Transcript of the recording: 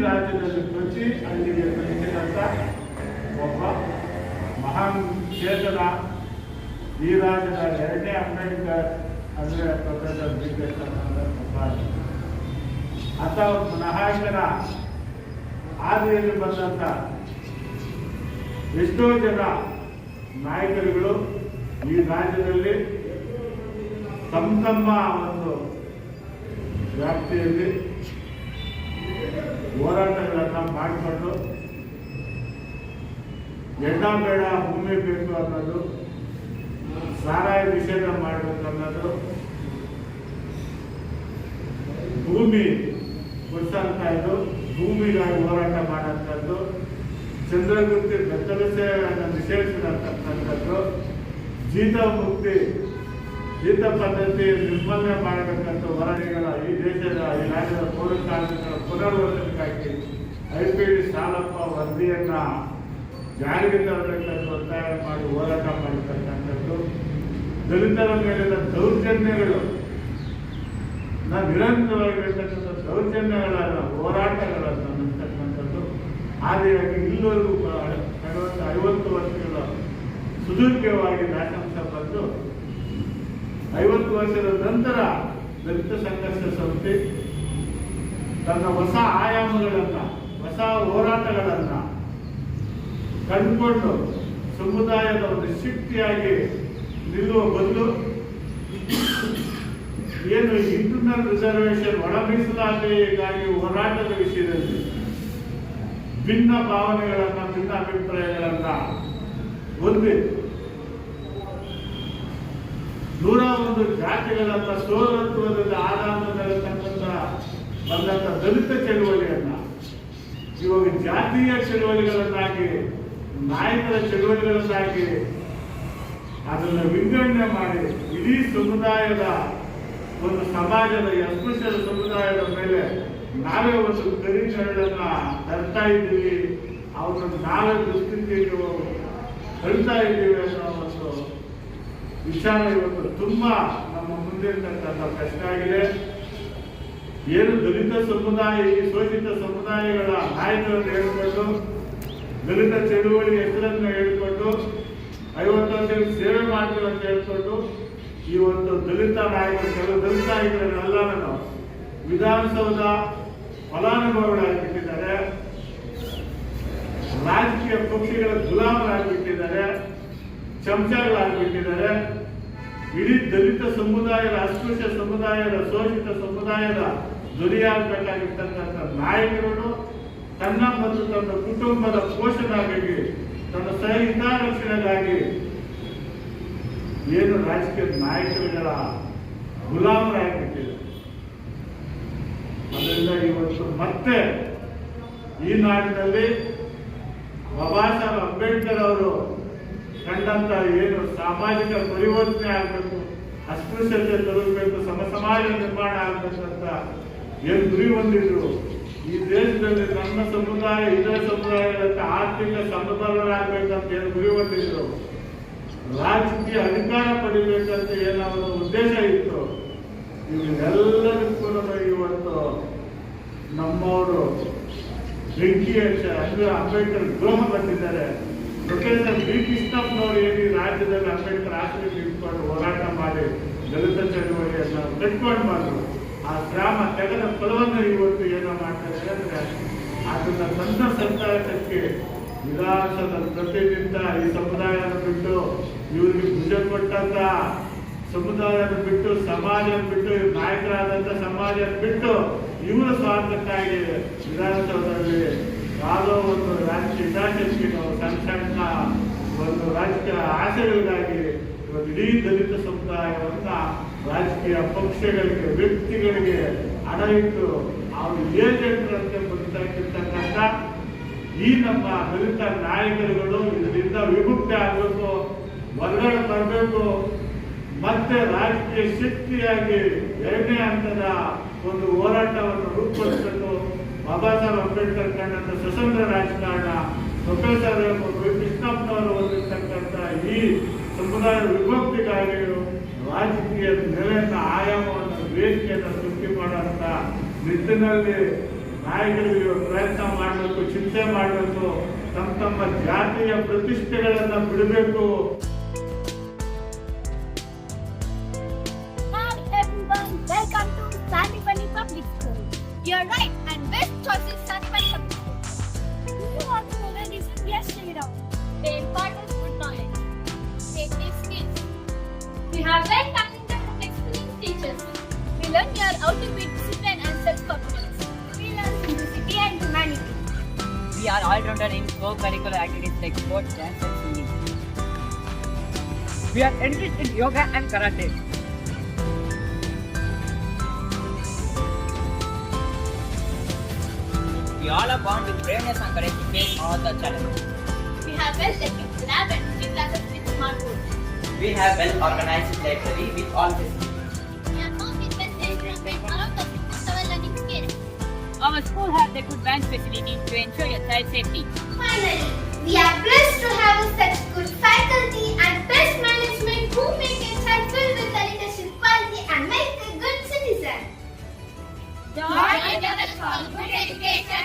ರಾಜ್ಯದಲ್ಲಿ ಪ್ರತಿ ಹಳ್ಳಿಗೆ ಬೆಳೆಸಿದಂಥ ಒಬ್ಬ ಮಹಾನ್ ಚೇತನ. ಈ ರಾಜ್ಯದ ಎರಡನೇ ಅಂಬೇಡ್ಕರ್ ಅಂದರೆ ಪ್ರೊಫೆಸರ್ ಬಿ ಕೆ ಸದಾನಂದ. ಆತ ನಾಯಕರ ಹಾದಿಯಲ್ಲಿ ಬಂದಂಥ ಎಷ್ಟೋ ಜನ ನಾಯಕರುಗಳು ಈ ರಾಜ್ಯದಲ್ಲಿ ತಮ್ಮ ಒಂದು ವ್ಯಾಪ್ತಿಯಲ್ಲಿ ಹೋರಾಟಗಳನ್ನು ಮಾಡಿಕೊಂಡು ಎಣ್ಣ ಬೇಡ ಭೂಮಿ ಬೇಕು ಅನ್ನೋದು, ಸಾರಾಯ ನಿಷೇಧ ಮಾಡಬೇಕು ಅನ್ನೋದು, ಭೂಮಿ ಕೊಡ್ಸಂತ ಇದು ಭೂಮಿಗಾಗಿ ಹೋರಾಟ ಮಾಡೋಂಥದ್ದು, ಚಂದ್ರಗುಪ್ತಿ ಬೆತ್ತಲಸೆಯನ್ನು ನಿಷೇಧಿಸಿದಂಥದ್ದು, ಜೀತ ಪದ್ಧತಿ ನಿರ್ಮೂಲನೆ ಮಾಡಬೇಕಂತ ಹೋರಾಟಗಳ ಈ ದೇಶದ ಈ ರಾಜ್ಯದ ಪೌರ ಕಾರ್ಮಿಕರ ಪುನರ್ವಸತಿಗಾಗಿ IPD ಸಾಲಪ್ಪ ವರದಿಯನ್ನ ಜಾರಿಗೆ ತರಬೇಕಂತ ಒತ್ತಾಯ ಮಾಡಿ ಹೋರಾಟ ಮಾಡಿರ್ತಕ್ಕಂಥದ್ದು, ದಲಿತರ ಮೇಲಿನ ದೌರ್ಜನ್ಯಗಳು ನಿರಂತರವಾಗಿರ್ತಕ್ಕಂಥ ದೌರ್ಜನ್ಯಗಳ ಹೋರಾಟಗಳನ್ನು ನಡೆಸ್ತಕ್ಕಂಥದ್ದು. ಹಾಗೆಯಾಗಿ ಇಲ್ಲಿವರೆಗೂ 50 ವರ್ಷಗಳ ಸುದೀರ್ಘವಾಗಿ ದಾಖಲಾಂಶ ಬಂದು 50 ವರ್ಷದ ನಂತರ ದಲಿತ ಸಂಘರ್ಷ ಸಮಿತಿ ತನ್ನ ಹೊಸ ಆಯಾಮಗಳನ್ನು, ಹೊಸ ಹೋರಾಟಗಳನ್ನು ಕಂಡುಕೊಂಡು ಸಮುದಾಯದ ಒಂದು ಶಕ್ತಿಯಾಗಿ ನಿಲ್ಲುವ ಬದಲು ಏನು ಇಂಟರ್ನಲ್ ರಿಸರ್ವೇಶನ್ ಒಳ ಮೀಸಲಾತಿಗಾಗಿ ಹೋರಾಟದ ವಿಷಯದಲ್ಲಿ ಭಿನ್ನ ಭಾವನೆಗಳನ್ನು, ಭಿನ್ನ ಅಭಿಪ್ರಾಯಗಳನ್ನು ಹೊಂದಿ 101 ಜಾತಿಗಳನ್ನ ಸೋಲತ್ವದಲ್ಲಿ ಆರಾಮದಲ್ಲಿರ್ತಕ್ಕಂಥ ಬಂದಂಥ ದಲಿತ ಚಳುವಳಿಯನ್ನ ಇವಾಗ ಜಾತೀಯ ಚಳುವಳಿಗಳನ್ನಾಗಿ, ನಾಯಕರ ಚಳುವಳಿಗಳನ್ನಾಗಿ ಅದನ್ನು ವಿಂಗಡಣೆ ಮಾಡಿ ಇಡೀ ಸಮುದಾಯದ ಒಂದು ಸಮಾಜದ ಅಸ್ಪೃಶ್ಯರ ಸಮುದಾಯದ ಮೇಲೆ ನಾವೇ ಒಂದು ಕರಿನೆರಳನ್ನ ತರ್ತಾ ಇದ್ದೀವಿ, ಅವ್ರನ್ನ ನಾವೇ ದುಸ್ಥಿತಿಗೆ ತಳ್ತಾ ಇದ್ದೀವಿ ಅನ್ನೋ ಒಂದು ವಿಚಾರ ಇವತ್ತು ತುಂಬಾ ನಮ್ಮ ಮುಂದೆ ಇರ್ತಕ್ಕಂಥ ಕಷ್ಟ ಆಗಿದೆ. ಏನು ದಲಿತ ಸಮುದಾಯ, ಈ ಶೋಷಿತ ಸಮುದಾಯಗಳ ನಾಯಕರನ್ನು ಹೇಳಿಕೊಂಡು, ದಲಿತ ಚಳುವಳಿ ಹೆಸರನ್ನು ಹೇಳಿಕೊಂಡು 50 ವರ್ಷ ಸೇವೆ ಮಾಡ್ತೀವಿ ಅಂತ ಹೇಳ್ಕೊಂಡು ಇವತ್ತು ದಲಿತ ನಾಯಕರು, ಕೆಲವು ದಲಿತ ನಾಯಕರನ್ನೆಲ್ಲ ವಿಧಾನಸೌಧ ಫಲಾನುಭವಿಗಳಾಗಿಬಿಟ್ಟಿದ್ದಾರೆ, ರಾಜಕೀಯ ಪಕ್ಷಗಳ ಗುಲಾಮರಾಗಿಬಿಟ್ಟಿದ್ದಾರೆ, ಚಮಚಗಳಾಗಿಬಿಟ್ಟಿದ್ದಾರೆ. ಇಡೀ ದಲಿತ ಸಮುದಾಯದ, ಅಸ್ಪೃಶ್ಯ ಸಮುದಾಯದ, ಶೋಷಿತ ಸಮುದಾಯದ ಧ್ವನಿಯಾಗಬೇಕಾಗಿರ್ತಕ್ಕಂಥ ನಾಯಕರು ತನ್ನ ಮತ್ತು ತನ್ನ ಕುಟುಂಬದ ಪೋಷಣೆಗಾಗಿ, ತನ್ನ ಹಿತರಕ್ಷಣೆಗಾಗಿ ಏನು ರಾಜಕೀಯ ನಾಯಕರುಗಳ ಗುಲಾಮರಾಗಿಬಿಟ್ಟಿದೆ. ಅದರಿಂದ ಇವತ್ತು ಮತ್ತೆ ಈ ನಾಡಿನಲ್ಲಿ ಬಾಬಾ ಸಾಹೇಬ್ ಅಂಬೇಡ್ಕರ್ ಅವರು ಕಂಡಂತ ಏನು ಸಾಮಾಜಿಕ ಪರಿವರ್ತನೆ ಆಗಬೇಕು, ಅಸ್ಪೃಶ್ಯತೆ ತರಬೇಕು, ಸಮಾಜ ನಿರ್ಮಾಣ ಆಗಬೇಕಂತ ಏನು ಗುರಿ ಹೊಂದಿದ್ರು, ಈ ದೇಶದಲ್ಲಿ ನಮ್ಮ ಸಮುದಾಯ ಇತರ ಸಮುದಾಯಗಳ ಆರ್ಥಿಕ ಸಮಬಲರಾಗಬೇಕಂತ ಏನು ಗುರಿ ಹೊಂದಿದ್ರು, ರಾಜಕೀಯ ಅಧಿಕಾರ ಪಡಿಬೇಕಂತ ಏನಾದ್ರು ಉದ್ದೇಶ ಇತ್ತು, ಇವೆಲ್ಲದಕ್ಕೂ ಇವತ್ತು ನಮ್ಮವರು ಬೆಂಕಿ ಅಂಬೇಡ್ಕರ್ ದ್ರೋಹ ಬಂದಿದ್ದಾರೆ. ಪ್ರೊಫೆಸರ್ ಬಿ ಕೃಷ್ಣಪ್ಪನವರು ಏನು ರಾಜ್ಯದಲ್ಲಿ ಅಂಬೇಡ್ಕರ್ ಆಶ್ರಯ ಇಟ್ಕೊಂಡು ಹೋರಾಟ ಮಾಡಿ ದಲಿತ ಚಳುವಳಿಯನ್ನು ಕಟ್ಕೊಂಡು ಮಾಡಿದ್ರು, ಆ ಶ್ರಮ ತೆಗೆದ ಫಲವನ್ನು ಇವತ್ತು ಏನೋ ಮಾಡ್ತಾರೆ ಅಂದ್ರೆ ಅದನ್ನ ತನ್ನ ಸರ್ಕಾರಕ್ಕೆ ವಿಧಾನಸದ ಪ್ರತಿನಿಧಿತ ಈ ಸಮುದಾಯವನ್ನು ಬಿಟ್ಟು ಇವರಿಗೆ ಭುಜ ಕೊಟ್ಟಂತ ಸಮುದಾಯವನ್ನು ಬಿಟ್ಟು, ಸಮಾಜ ಬಿಟ್ಟು, ನಾಯಕರಾದಂಥ ಸಮಾಜ ಬಿಟ್ಟು ಇವರ ಸ್ವಾರ್ಥಕ್ಕಾಗಿ ವಿಧಾನಸೌಧದಲ್ಲಿ ಯಾವುದೋ ಒಂದು ರಾಜಕೀಯ ಹಿತಾಸಕ್ತಿನೋ ಸಣ್ಣ ಒಂದು ರಾಜಕೀಯ ಆಸೆಗಳಿಗಾಗಿ ಇವತ್ತು ಇಡೀ ದಲಿತ ಸಮುದಾಯವನ್ನ ರಾಜಕೀಯ ಪಕ್ಷಗಳಿಗೆ, ವ್ಯಕ್ತಿಗಳಿಗೆ ಹಣ ಇಟ್ಟು ಅವರು ಏಜೆಂಟರಂತೆ ಬದುಕಿರ್ತಕ್ಕಂಥ ಈ ನಮ್ಮ ದಲಿತ ನಾಯಕರುಗಳು ಇದರಿಂದ ವಿಮುಕ್ತಿ ಆಗಬೇಕು, ಹೊರಗಡೆ ಬರಬೇಕು, ಮತ್ತೆ ರಾಜಕೀಯ ಶಕ್ತಿಯಾಗಿ ಎರಡನೇ ಹಂತದ ಒಂದು ಹೋರಾಟವನ್ನು ರೂಪಿಸಬೇಕು. ಬಾಬಾ ಸಾಹೇಬ್ ಅಂಬೇಡ್ಕರ್ ಕಂಡಂತ ಸ್ವತಂತ್ರ ರಾಜಕಾರಣ, ಪ್ರೊಫೆಸರ್ ಕೃಷ್ಣಪ್ಪನವರು ಹೊಂದಿರತಕ್ಕಂಥ ಈ ಸಮುದಾಯದ ವಿಭಕ್ತಿಗಾಗಿ ರಾಜಕೀಯ ನೆಲೆಯನ್ನು, ಆಯಾಮವನ್ನು, ವೇದಿಕೆಯನ್ನು ಸೃಷ್ಟಿ ಮಾಡುವಂತ ನಿಟ್ಟಿನಲ್ಲಿ ನಾಯಕರು ಪ್ರಯತ್ನ ಮಾಡಬೇಕು, ಚಿಂತೆ ಮಾಡಬೇಕು, ತಮ್ಮ ಜಾತಿಯ ಪ್ರತಿಷ್ಠೆಗಳನ್ನು ಬಿಡಬೇಕು. Hi everyone, welcome to Sandipani Public School. You're right, and best choice is Sandipani Public School. Do you want to know the reason we are still around? The importance of knowledge. Safety skills. We have very talented and experienced teachers. We learn here how to be disciplined and self-confidence. We learn simplicity and humanity. We are all-rounded in co-curricular activities like sports, dance and singing. We are enriched in yoga and karate. We all are born with braveness and courage to face all the challenges. We have well-equipped lab and teaching classes with smart boards. We have well-organized library with all facilities. We are home with best environment around the books our learning skills. Our school has a good bench facility to ensure your child's safety. Finally, we are blessed to have such good faculty and best management who make a child filled with the leadership quality and make a good citizen. Join us for good education